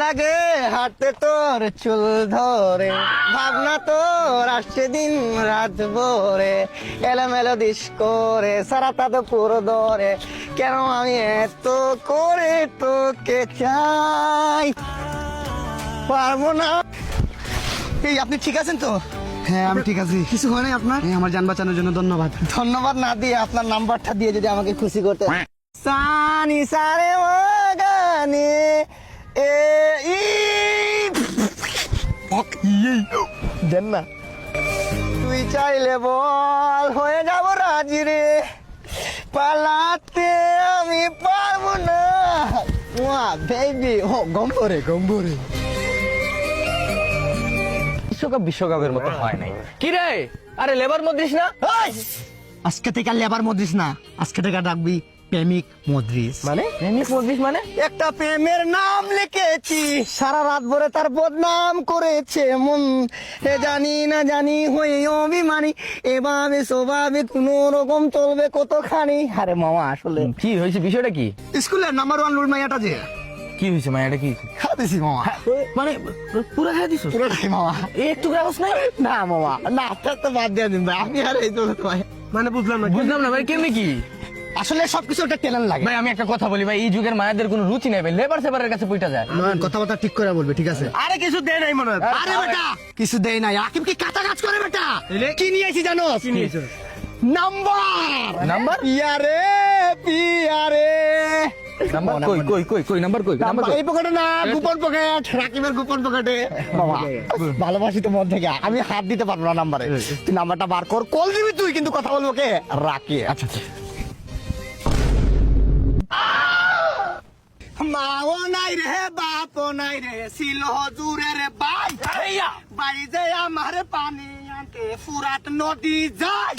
লাগে হাঁটতে তোর চুল ধরে, ভাবনা তোর আসছে দিন রাত ভরে, এলোমেলো দিস করে সারাটা তো পুরো ধরে, কেন আমি এত করে তোকে চাই, পারবো না। এই আপনি ঠিক আছেন তো? হ্যাঁ আমি ঠিক আছি। কিছু হয় নাই আপনার? আমার যান বাঁচানোর জন্য ধন্যবাদ। ধন্যবাদ না দিয়ে আপনার নাম্বারটা দিয়ে যদি আমাকে খুশি করতে। সানি সারে মাগানে এ ই দেন না। তুই চাইলে বল হয়ে যাব রাজি রে, পালাতে আমি পারবো না। ওয়া বেবি ও গম্বরে গম্বরে। বিশ্বকাপের মতো হয় নাই। কি রে? আরে লেবার মদ্রিস না? আজকে থেকে লেবার মদ্রিস না, আজকে থেকে ডাকবি প্রেমিক মদ্রিস। মানে প্রেমিক মদ্রিস মানে? একটা প্রেমের নাম লিখেছি, সারা রাত ভরে তার বদনাম করেছে মন, এ জানি না জানি হয়ে অভিমানী, এভাবে স্বভাবে কোন রকম চলবে কতখানি। আরে মামা আসলে কি হয়েছে, বিষয়টা কি? স্কুলের নাম্বার 1 রুল মাইয়াটা যে কি হয়েছে মায়াটা, কি হয়েছে? খাদিছি মামা, মানে পুরো খেয়ে দিছো? পুরোটাই মামা। একটু গ্রাহস নাই? না মামা না, আপনার তো বাদ দিয়ে দিন ভাই, আমি আর এই তো ভাই মানে বুঝলাম না। বুঝলাম না ভাই, কেমনি কি? আসলে সবকিছু একটা ট্যালেন্ট লাগে। ভাই আমি একটা কথা বলি ভাই, এই যুগের মায়াদের কোনো রুচি নাই ভাই, লেবার সেবারের কাছে পইটা যায়। নয়ন কথাবার্তা ঠিক করে বলবে, ঠিক আছে? আরে কিছু দেয় নাই মনে হয়। আরে বেটা কিছু দেই নাই, আকিব কি কাটা কাজ করে বেটা? কি নিয়ে আইছি জানো? কি নিয়েছো? Number number? পিয়ারে পিয়ারে নাম্বার কই কই কই কই নাম্বার কই? নাম্বার নাম্বার কই? এই পকেটে না, গোপন পকেট, রাকিবের গোপন পকেটে। বাবা ভালোবাসি তো মন থেকে, আমি হাত দিতে পারবো না নাম্বারে। তুই নাম্বারটা বার কর, কল দিবি তুই, কিন্তু কথা বলবো কে? রাকি। আচ্ছা আচ্ছা। মাও নাই রে বাপও নাই রে, ছিল হজুরের বাই বাই যে আমার পানি আনতে ফুরাত নদী যায়।